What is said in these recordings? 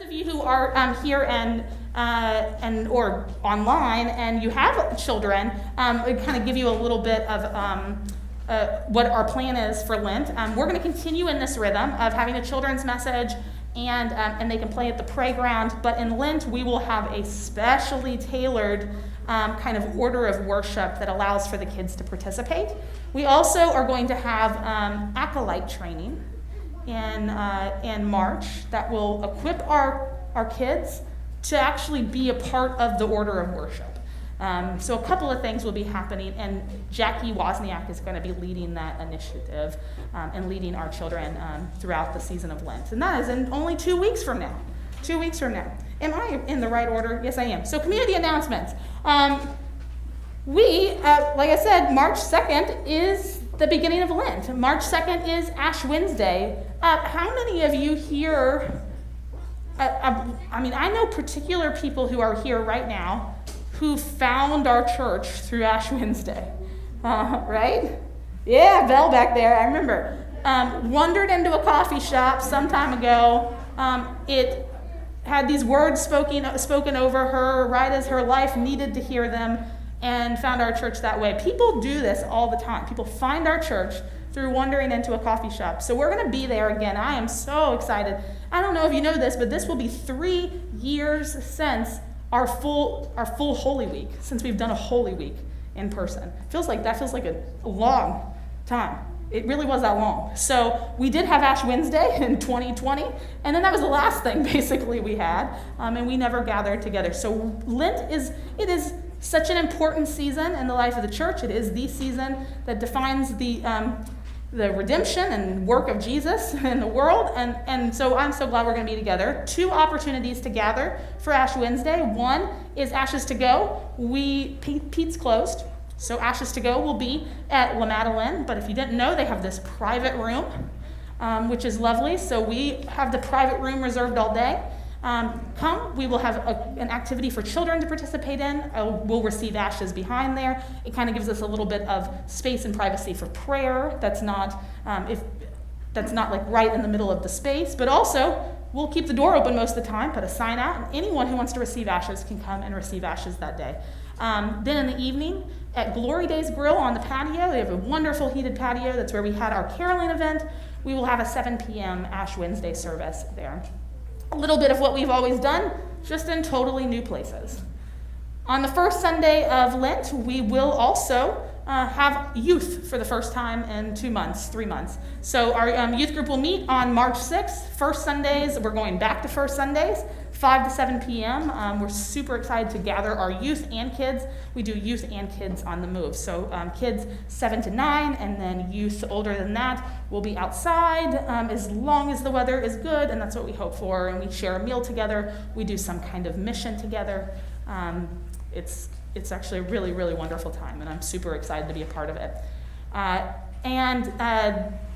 of you who are here and or online and you have children, it kind of give you a little bit of what our plan is for Lent. We're going to continue in this rhythm of having a children's message, and they can play at the playground. But in Lent, we will have a specially tailored kind of order of worship that allows for the kids to participate. We also are going to have acolyte training in March that will equip our kids to actually be a part of the order of worship. So a couple of things will be happening, and Jackie Wozniak is going to be leading that initiative and leading our children throughout the season of Lent. And that is in only 2 weeks from now. 2 weeks from now. Am I in the right order? Yes, I am. So community announcements. Like I said, March 2nd is the beginning of Lent. March 2nd is Ash Wednesday. How many of you here, I know particular people who are here right now who found our church through Ash Wednesday, right? Yeah, Belle back there, I remember. Wandered into a coffee shop some time ago. It had these words spoken over her right as her life needed to hear them, and found our church that way. People do this all the time. People find our church through wandering into a coffee shop. So we're going to be there again. I am so excited. I don't know if you know this, but this will be 3 years since our full Holy Week, since we've done a Holy Week in person. Feels like a long time. It really was that long. So we did have Ash Wednesday in 2020, and then that was the last thing basically we had, and we never gathered together. So Lent is such an important season in the life of the church. It is the season that defines the redemption and work of Jesus in the world, and so I'm so glad we're going to be together. 2 opportunities to gather for Ash Wednesday. One is Ashes to Go. Pete's closed, so Ashes to Go will be at La Madeleine, but if you didn't know, they have this private room, which is lovely, so we have the private room reserved all day. Come, we will have an activity for children to participate in. We'll receive ashes behind there. It kind of gives us a little bit of space and privacy for prayer. That's not like right in the middle of the space, but also we'll keep the door open most of the time, put a sign out, and anyone who wants to receive ashes can come and receive ashes that day. Then in the evening, at Glory Days Grill on the patio, they have a wonderful heated patio. That's where we had our caroling event. We will have a 7 p.m. Ash Wednesday service there. A little bit of what we've always done, just in totally new places. On the first Sunday of Lent, we will also have youth for the first time in 3 months. So our youth group will meet on March 6th. First Sundays, we're going back to first Sundays, 5 to 7 p.m. We're super excited to gather our youth and kids. We do youth and kids on the move. So kids 7 to 9, and then youth older than that will be outside as long as the weather is good, and that's what we hope for. And we share a meal together. We do some kind of mission together. It's actually a really, really wonderful time, and I'm super excited to be a part of it.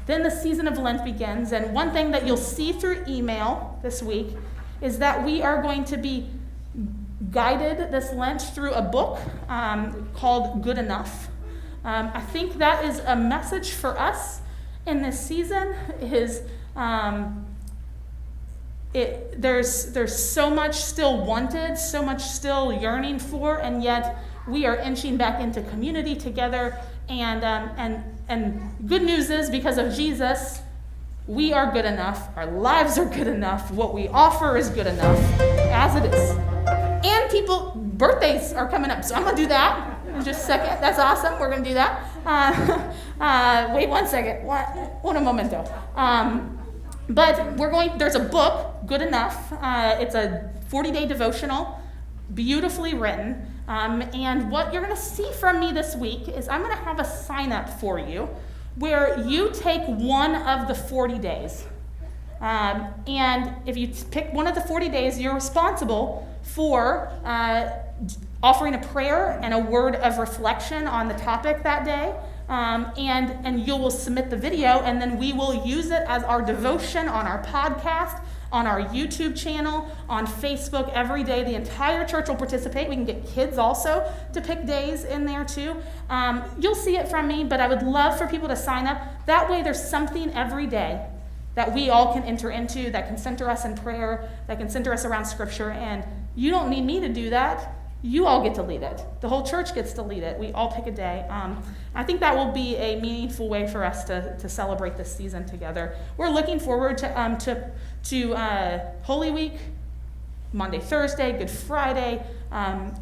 Then the season of Lent begins, and one thing that you'll see through email this week is that we are going to be guided this Lent through a book called Good Enough. I think that is a message for us in this season. There's so much still wanted, so much still yearning for, and yet we are inching back into community together. And good news is, because of Jesus, we are good enough. Our lives are good enough. What we offer is good enough as it is. And birthdays are coming up, so I'm gonna do that in just a second. That's awesome. We're gonna do that. Wait 1 second. Un momento. But there's a book, Good Enough. It's a 40-day devotional, beautifully written. And what you're going to see from me this week is I'm going to have a sign up for you where you take one of the 40 days. And if you pick one of the 40 days, you're responsible for offering a prayer and a word of reflection on the topic that day. And you will submit the video, and then we will use it as our devotion on our podcast, on our YouTube channel, on Facebook every day. The entire church will participate. We can get kids also to pick days in there too. You'll see it from me, but I would love for people to sign up. That way there's something every day that we all can enter into, that can center us in prayer, that can center us around Scripture. And you don't need me to do that. You all get to lead it. The whole church gets to lead it. We all pick a day. I think that will be a meaningful way for us to celebrate this season together. We're looking forward to Holy Week, Monday, Thursday, Good Friday,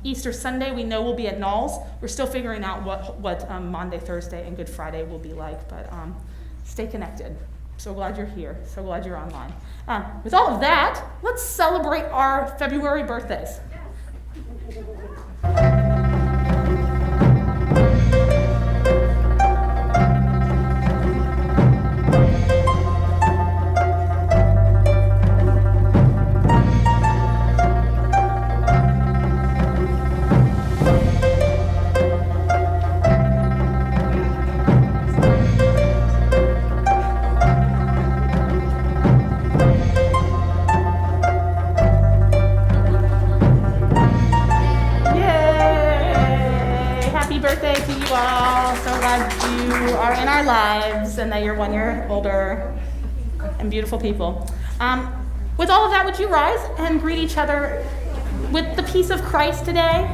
Easter Sunday. We know we'll be at Knowles. We're still figuring out what Monday, Thursday, and Good Friday will be like, but stay connected. So glad you're here. So glad you're online. With all of that, let's celebrate our February birthdays. Lives and that you're 1 year older and beautiful people. With all of that, would you rise and greet each other with the peace of Christ today?